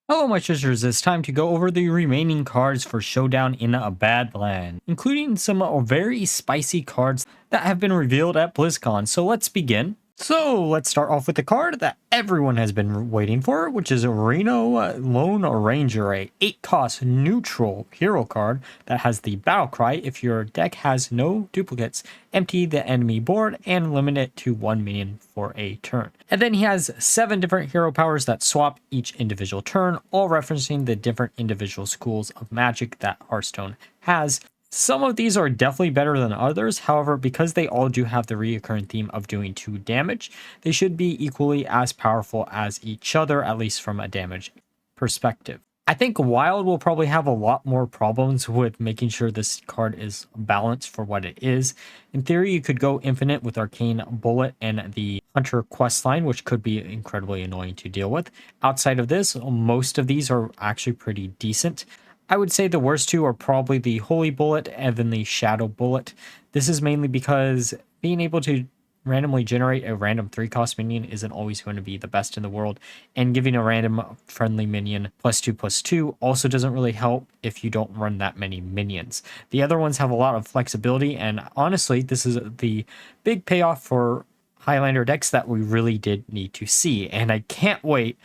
Hello, my sisters. It's time to go over the remaining cards for Showdown in a Badland, including some very spicy cards that have been revealed at Blizzcon. So let's begin. So let's start off with the card that everyone has been waiting for, which is a Reno Lone Ranger, a 8-cost neutral hero card that has the battle cry. If your deck has no duplicates, empty the enemy board and limit it to 1 minion for a turn. And then he has 7 different hero powers that swap each individual turn, all referencing the different individual schools of magic that Hearthstone has. Some of these are definitely better than others. However, because they all do have the recurring theme of doing 2 damage, they should be equally as powerful as each other, at least from a damage perspective. I think Wild will probably have a lot more problems with making sure this card is balanced for what it is. In theory, you could go infinite with Arcane Bullet and the Hunter questline, which could be incredibly annoying to deal with. Outside of this, most of these are actually pretty decent. I would say the worst two are probably the Holy Bullet and then the Shadow Bullet. This is mainly because being able to randomly generate a random 3-cost minion isn't always going to be the best in the world, and giving a random friendly minion +2/+2 also doesn't really help if you don't run that many minions. The other ones have a lot of flexibility, and honestly, this is the big payoff for Highlander decks that we really did need to see, and I can't wait.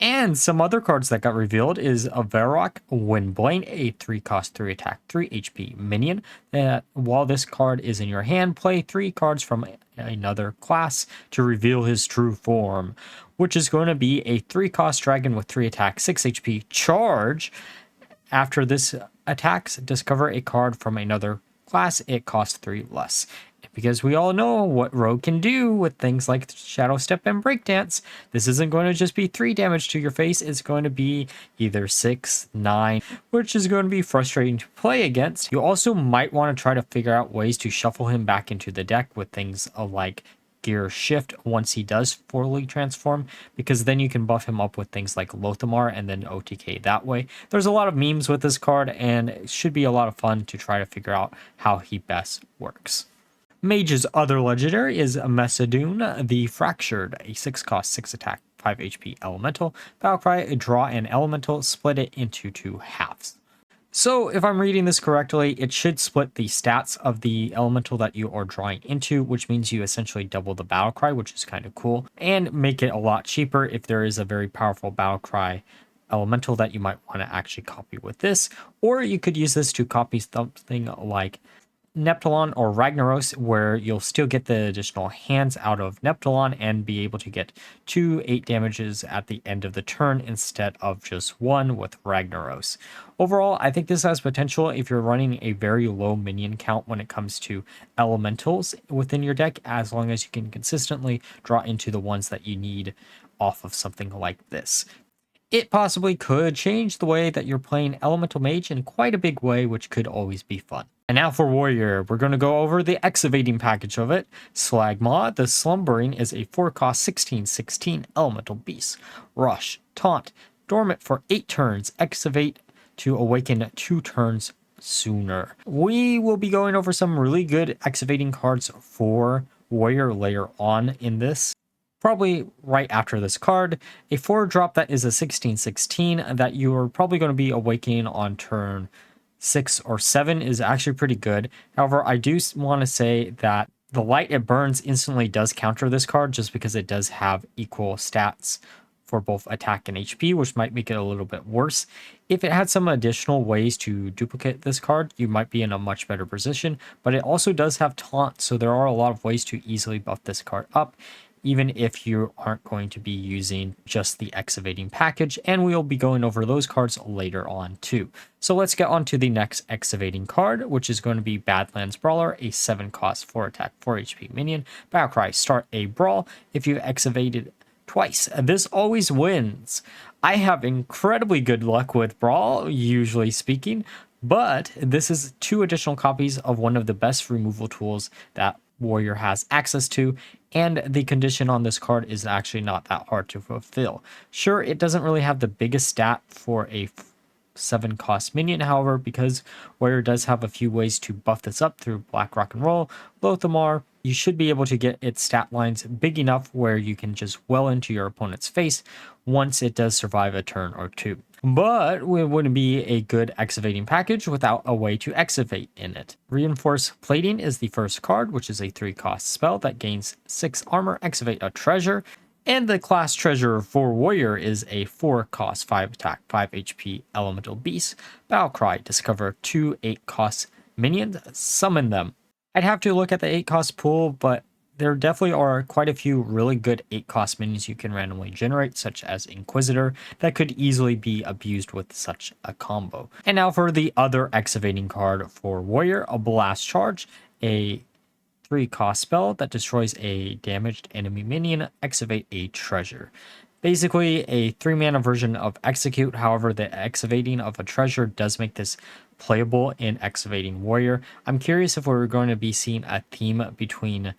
And some other cards that got revealed is a Velarok Windblade, a 3-cost 3 attack 3 HP minion. That while this card is in your hand, play 3 cards from another class to reveal his true form, which is going to be a 3-cost dragon with 3 attack 6 HP charge. After this attacks, discover a card from another class. It costs 3 less. Because we all know what Rogue can do with things like Shadow Step and Breakdance, this isn't going to just be 3 damage to your face, it's going to be either 6, 9, which is going to be frustrating to play against. You also might want to try to figure out ways to shuffle him back into the deck with things like Gear Shift once he does fully transform, because then you can buff him up with things like Lothamar and then OTK that way. There's a lot of memes with this card, and it should be a lot of fun to try to figure out how he best works. Mage's other legendary is Mes'Adune, the Fractured, a 6-cost 6 attack 5 HP elemental. Battlecry, draw an elemental, split it into 2 halves. So if I'm reading this correctly, it should split the stats of the elemental that you are drawing into, which means you essentially double the Battlecry, which is kind of cool, and make it a lot cheaper if there is a very powerful Battlecry elemental that you might want to actually copy with this. Or you could use this to copy something like Neptulon or Ragnaros, where you'll still get the additional hands out of Neptulon and be able to get 2 8 damages at the end of the turn instead of just 1 with Ragnaros. Overall, I think this has potential if you're running a very low minion count when it comes to elementals within your deck, as long as you can consistently draw into the ones that you need off of something like this. It possibly could change the way that you're playing Elemental Mage in quite a big way, which could always be fun. And now for Warrior, we're going to go over the excavating package of it. Slagmaw, the Slumbering, is a 4-cost 16/16 Elemental Beast. Rush, Taunt, dormant for 8 turns, excavate to awaken 2 turns sooner. We will be going over some really good excavating cards for Warrior later on in this. Probably right after this card, a 4-drop that is a 16/16 that you are probably going to be awakening on turn 6 or 7 is actually pretty good. However, I do want to say that the light it burns instantly does counter this card, just because it does have equal stats for both attack and HP, which might make it a little bit worse. If it had some additional ways to duplicate this card, you might be in a much better position, but it also does have Taunt, so there are a lot of ways to easily buff this card up, even if you aren't going to be using just the excavating package, and we'll be going over those cards later on too. So let's get on to the next excavating card, which is going to be Badlands Brawler, a 7-cost 4 attack 4 HP minion. Battlecry, start a brawl. If you've excavated twice, this always wins. I have incredibly good luck with brawl, usually speaking, but this is 2 additional copies of one of the best removal tools that Warrior has access to, and the condition on this card is actually not that hard to fulfill. Sure, it doesn't really have the biggest stat for a 7 cost minion. However, because Warrior does have a few ways to buff this up through Black Rock and Roll, Lothamar, you should be able to get its stat lines big enough where you can just well into your opponent's face once it does survive a turn or two. But it wouldn't be a good excavating package without a way to excavate in it. Reinforced Plating is the first card, which is a 3 cost spell that gains 6 armor, excavate a treasure. And the class treasure for Warrior is a 4 cost, 5 attack, 5 HP elemental beast. Battlecry, discover 2 8 cost minions, summon them. I'd have to look at the 8 cost pool, but there definitely are quite a few really good 8 cost minions you can randomly generate, such as Inquisitor, that could easily be abused with such a combo. And now for the other excavating card for Warrior, a Blast Charge, a 3 cost spell that destroys a damaged enemy minion, excavate a treasure. Basically a 3 mana version of Execute. However, the excavating of a treasure does make this playable in Excavating Warrior. I'm curious if we're going to be seeing a theme between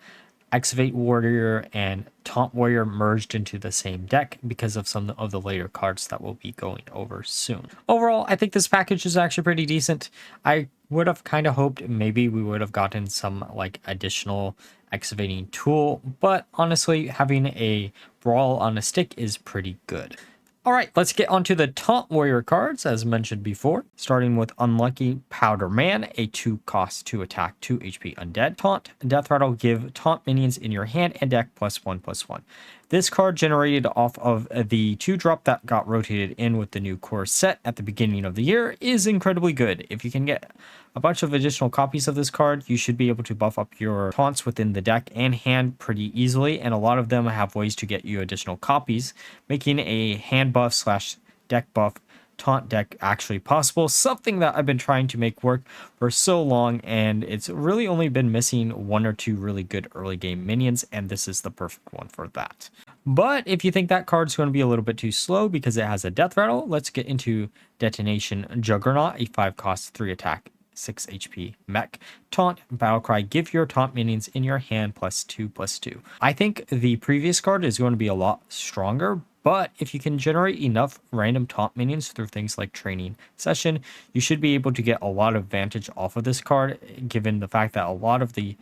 Excavate Warrior and Taunt Warrior merged into the same deck because of some of the later cards that we'll be going over soon. Overall, I think this package is actually pretty decent. I would have kind of hoped maybe we would have gotten some like additional excavating tool, but honestly, having a Brawl on a stick is pretty good. All right, let's get onto the Taunt Warrior cards, as mentioned before. Starting with Unlucky Powder Man, a 2 cost, 2 attack, 2 HP undead. Taunt, Death Rattle, give taunt minions in your hand and deck +1/+1. This card generated off of the 2-drop that got rotated in with the new core set at the beginning of the year is incredibly good. If you can get a bunch of additional copies of this card, you should be able to buff up your taunts within the deck and hand pretty easily, and a lot of them have ways to get you additional copies, making a hand buff / deck buff taunt deck actually possible, something that I've been trying to make work for so long, and it's really only been missing 1 or 2 really good early game minions, and this is the perfect one for that. But if you think that card's going to be a little bit too slow because it has a Death Rattle, let's get into Detonation Juggernaut, a 5 cost, 3 attack, 6 HP mech. Taunt, Battlecry, give your taunt minions in your hand +2/+2. I think the previous card is going to be a lot stronger, but if you can generate enough random taunt minions through things like Training Session, you should be able to get a lot of advantage off of this card, given the fact that a lot of the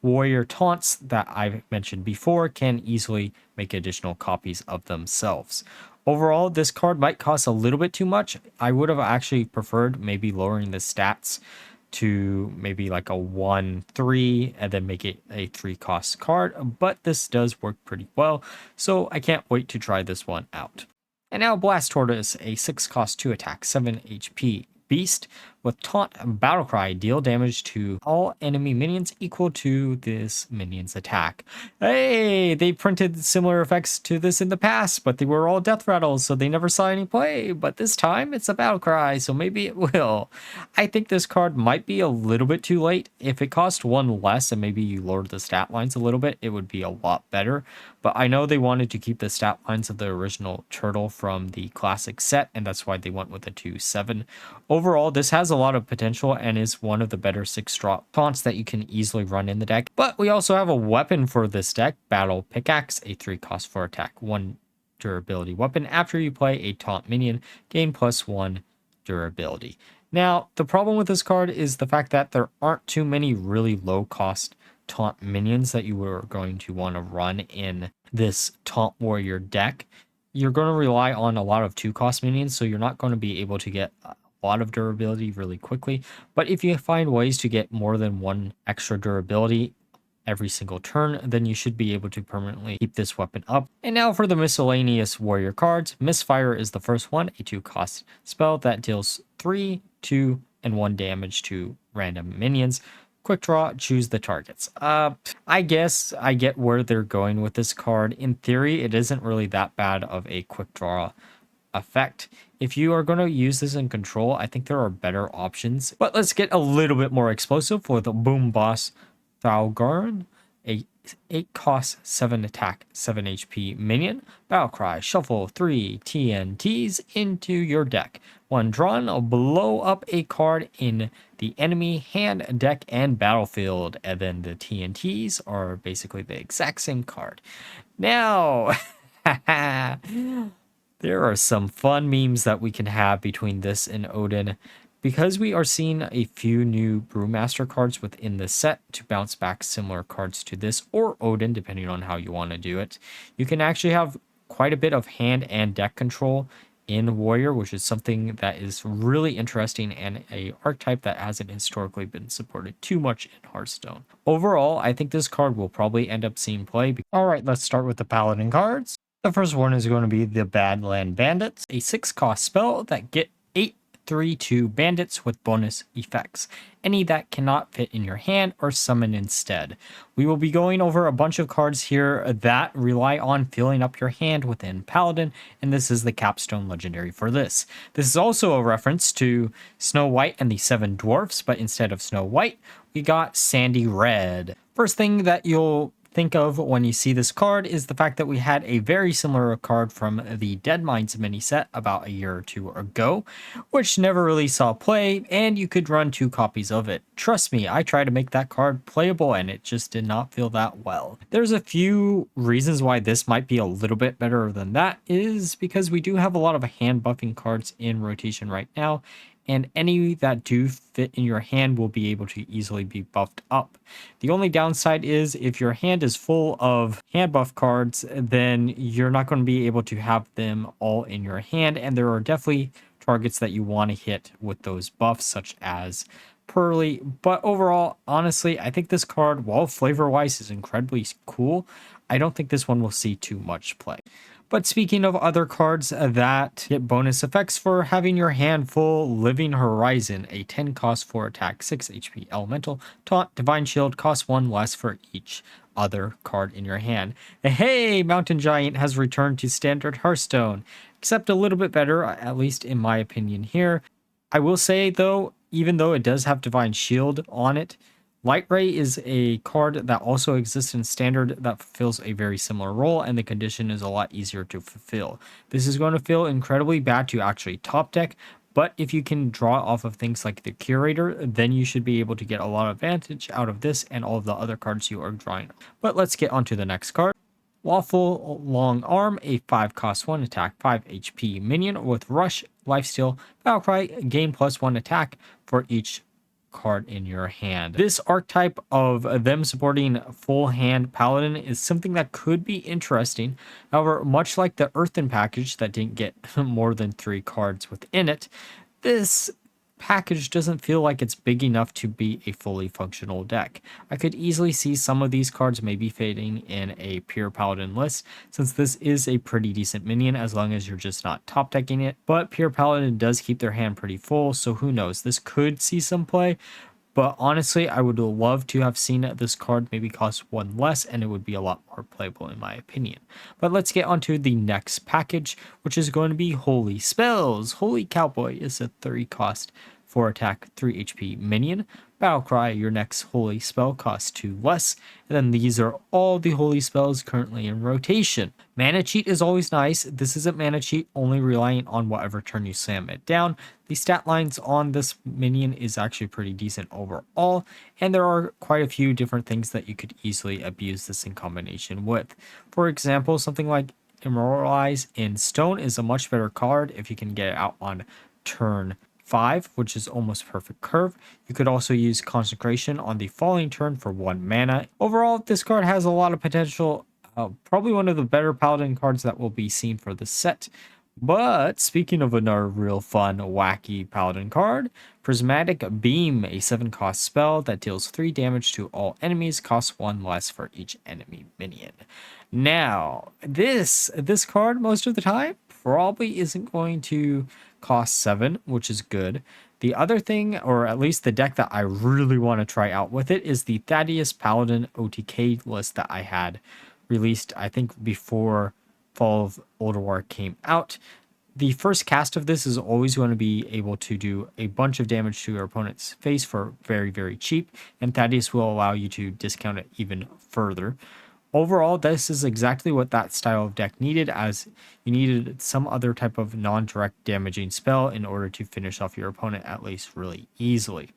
Warrior taunts that I've mentioned before can easily make additional copies of themselves. Overall, this card might cost a little bit too much. I would have actually preferred maybe lowering the stats to maybe like a 1/3 and then make it a 3 cost card, but this does work pretty well, so I can't wait to try this one out. And now Blast Tortoise, a 6 cost, 2 attack, 7 HP beast with Taunt and Battlecry, deal damage to all enemy minions equal to this minion's attack. Hey, they printed similar effects to this in the past, but they were all death rattles, so they never saw any play. But this time it's a Battlecry, so maybe it will. I think this card might be a little bit too late. If it cost 1 less and maybe you lowered the stat lines a little bit, it would be a lot better. But I know they wanted to keep the stat lines of the original turtle from the classic set, and that's why they went with a 2/7. Overall, this has a lot of potential and is one of the better 6-drop taunts that you can easily run in the deck. But we also have a weapon for this deck, Battle Pickaxe, a 3 cost, 4 attack, 1 durability weapon. After you play a taunt minion, gain +1 durability. Now, the problem with this card is the fact that there aren't too many really low cost taunt minions that you are going to want to run in this Taunt Warrior deck. You're going to rely on a lot of 2 cost minions, so you're not going to be able to get lot of durability really quickly. But if you find ways to get more than 1 extra durability every single turn, then you should be able to permanently keep this weapon up. And now for the miscellaneous warrior cards. Misfire is the first one, a 2 cost spell that deals 3, 2, and 1 damage to random minions. Quickdraw, choose the targets. I guess I get where they're going with this card. In theory, it isn't really that bad of a quickdraw effect. If you are going to use this in control, I think there are better options. But let's get a little bit more explosive for the Boom Boss Falgarn, a 8 cost, 7 attack, 7 HP minion. Battlecry, shuffle 3 TNTs into your deck. 1 drawn, blow up a card in the enemy hand, deck, and battlefield. And then the TNTs are basically the exact same card. Now, There are some fun memes that we can have between this and Odin. Because we are seeing a few new Brewmaster cards within the set to bounce back similar cards to this or Odin, depending on how you want to do it, you can actually have quite a bit of hand and deck control in Warrior, which is something that is really interesting and a archetype that hasn't historically been supported too much in Hearthstone. Overall, I think this card will probably end up seeing play. All right, let's start with the Paladin cards. The first one is going to be the Badlands Bandits, a 6-cost spell that get 8/3/2 bandits with bonus effects, any that cannot fit in your hand or summon instead. We will be going over a bunch of cards here that rely on filling up your hand within Paladin, and this is the capstone legendary for this. This is also a reference to Snow White and the Seven Dwarfs, but instead of Snow White, we got Sandy Red. First thing that you'll think of when you see this card is the fact that we had a very similar card from the Dead Minds mini set about a year or two ago, which never really saw play, and you could run 2 copies of it. Trust me, I tried to make that card playable and it just did not feel that well. There's a few reasons why this might be a little bit better than that, is because we do have a lot of hand buffing cards in rotation right now, and any that do fit in your hand will be able to easily be buffed up. The only downside is if your hand is full of hand buff cards, then you're not going to be able to have them all in your hand, and there are definitely targets that you want to hit with those buffs, such as Pearly. But overall, honestly, I think this card, while flavor-wise is incredibly cool, I don't think this one will see too much play. But speaking of other cards that get bonus effects for having your hand full, Living Horizon, a 10 cost 4 attack, 6 HP elemental, Taunt, Divine Shield, costs 1 less for each other card in your hand. Hey, Mountain Giant has returned to standard Hearthstone, except a little bit better, at least in my opinion here. I will say though, even though it does have Divine Shield on it, Light Ray is a card that also exists in Standard that fulfills a very similar role, and the condition is a lot easier to fulfill. This is going to feel incredibly bad to actually top deck, but if you can draw off of things like the Curator, then you should be able to get a lot of advantage out of this and all of the other cards you are drawing. But let's get on to the next card. Waffle Long Arm, a 5 cost 1 attack, 5 HP minion with Rush, Lifesteal, Battlecry, gain +1 attack for each card in your hand. This archetype of them supporting full hand Paladin is something that could be interesting. However, much like the Earthen package that didn't get more than 3 cards within it, this package doesn't feel like it's big enough to be a fully functional deck. I could easily see some of these cards maybe fading in a pure Paladin list, since this is a pretty decent minion as long as you're just not top decking it. But pure Paladin does keep their hand pretty full, so who knows, this could see some play. But honestly, I would love to have seen this card maybe cost 1 less, and it would be a lot more playable in my opinion. But let's get on to the next package, which is going to be Holy Spells. Holy Cowboy is a 3 cost 4 attack, 3 HP minion. Battlecry, your next holy spell, costs 2 less. And then these are all the holy spells currently in rotation. Mana Cheat is always nice. This isn't Mana Cheat, only relying on whatever turn you slam it down. The stat lines on this minion is actually pretty decent overall, and there are quite a few different things that you could easily abuse this in combination with. For example, something like Immortalize in Stone is a much better card if you can get it out on turn 5, which is almost perfect curve. You could also use Consecration on the following turn for 1 mana. Overall, this card has a lot of potential. Probably one of the better Paladin cards that will be seen for the set. But speaking of another real fun, wacky Paladin card, Prismatic Beam, a 7 cost spell that deals 3 damage to all enemies, costs 1 less for each enemy minion. Now, this card most of the time probably isn't going to cost 7, which is good. The other thing, or at least the deck that I really want to try out with it, is the Thaddeus Paladin OTK list that I had released, I think, before Fall of Ulduar came out. The first cast of this is always going to be able to do a bunch of damage to your opponent's face for very, very cheap, and Thaddeus will allow you to discount it even further. Overall, this is exactly what that style of deck needed, as you needed some other type of non-direct damaging spell in order to finish off your opponent at least really easily.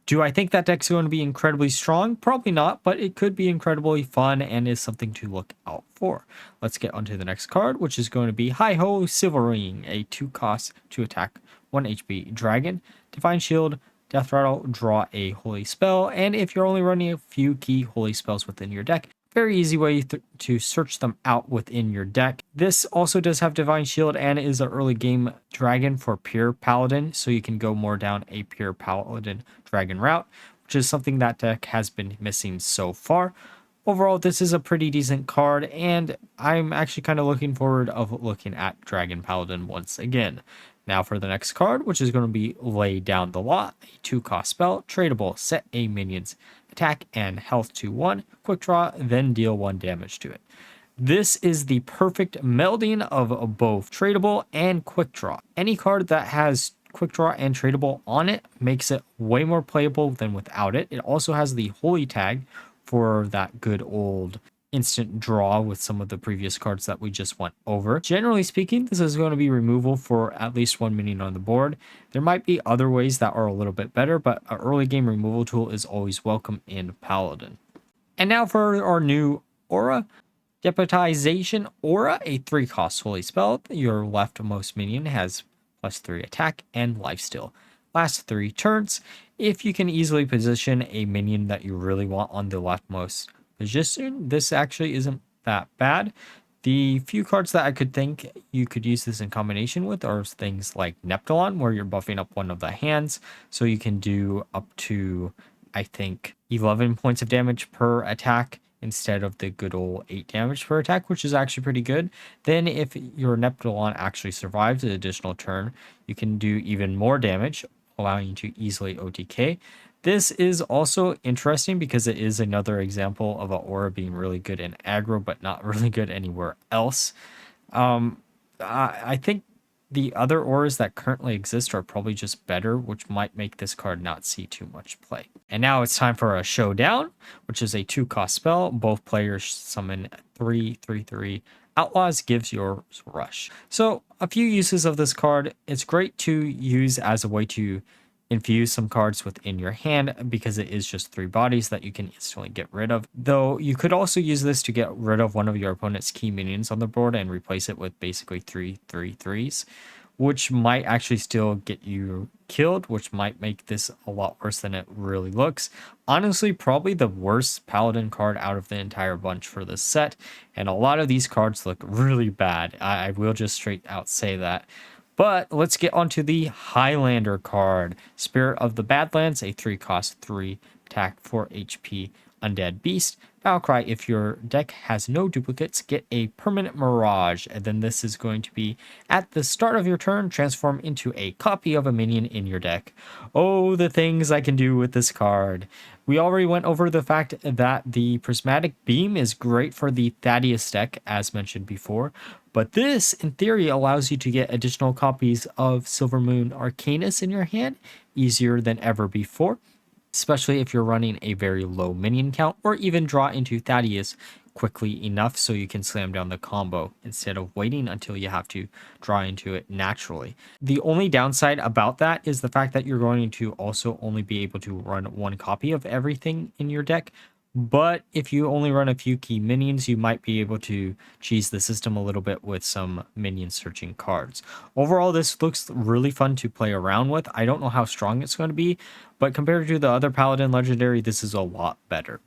Do I think that deck's going to be incredibly strong? Probably not, but it could be incredibly fun and is something to look out for. Let's get onto the next card, which is going to be Hi-Ho Silvering, a 2-cost to attack 1 HP dragon, Divine Shield, Death Rattle, draw a holy spell, and if you're only running a few key holy spells within your deck, very easy way to search them out within your deck. This also does have Divine Shield and is an early game dragon for pure Paladin, so you can go more down a pure Paladin dragon route, which is something that deck has been missing so far. Overall, this is a pretty decent card, and I'm actually kind of looking forward of looking at Dragon Paladin once again. Now for the next card, which is going to be Lay Down the Law, a 2-cost spell, tradable, set a minion's attack and health to 1, quick draw, then deal 1 damage to it. This is the perfect melding of both tradable and quick draw. Any card that has quick draw and tradable on it makes it way more playable than without it. It also has the holy tag for that good old instant draw with some of the previous cards that we just went over. Generally speaking, this is going to be removal for at least 1 minion on the board. There might be other ways that are a little bit better, but an early game removal tool is always welcome in Paladin. And now for our new aura. Deputization Aura, a 3-cost holy spell. Your leftmost minion has +3 attack and lifesteal. Last 3 turns. If you can easily position a minion that you really want on the leftmost position, this actually isn't that bad. The few cards that I could think you could use this in combination with are things like Neptulon, where you're buffing up one of the hands, so you can do up to, I think, 11 points of damage per attack instead of the good old 8 damage per attack, which is actually pretty good. Then if your Neptulon actually survives an additional turn, you can do even more damage, allowing you to easily OTK. This is also interesting because it is another example of an aura being really good in aggro, but not really good anywhere else. I think the other auras that currently exist are probably just better, which might make this card not see too much play. And now it's time for a Showdown, which is a 2-cost spell. Both players summon 3/3/3 Outlaws, gives yours rush. So a few uses of this card. It's great to use as a way to infuse some cards within your hand because it is just 3 bodies that you can instantly get rid of. Though you could also use this to get rid of one of your opponent's key minions on the board and replace it with basically 3/3/3s, which might actually still get you killed, which might make this a lot worse than it really looks. Honestly, probably the worst Paladin card out of the entire bunch for this set, and a lot of these cards look really bad. I will just straight out say that. But let's get onto the Highlander card. Spirit of the Badlands, a 3-cost 3 attack 4 HP undead beast. Battlecry, if your deck has no duplicates, get a permanent mirage. And then this is going to be at the start of your turn, transform into a copy of a minion in your deck. Oh, the things I can do with this card. We already went over the fact that the Prismatic Beam is great for the Thaddeus deck, as mentioned before. But this, in theory, allows you to get additional copies of Silvermoon Arcanus in your hand, easier than ever before, especially if you're running a very low minion count, or even draw into Thaddeus quickly enough so you can slam down the combo instead of waiting until you have to draw into it naturally. The only downside about that is the fact that you're going to also only be able to run 1 copy of everything in your deck. But if you only run a few key minions, you might be able to cheese the system a little bit with some minion searching cards. Overall, this looks really fun to play around with. I don't know how strong it's going to be, but compared to the other Paladin Legendary, this is a lot better.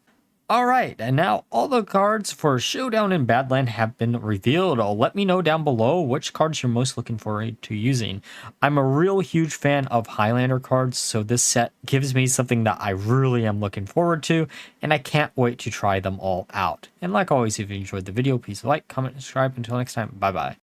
Alright, and now all the cards for Showdown in Badland have been revealed. Let me know down below which cards you're most looking forward to using. I'm a real huge fan of Highlander cards, so this set gives me something that I really am looking forward to, and I can't wait to try them all out. And like always, if you enjoyed the video, please like, comment, and subscribe. Until next time, bye bye.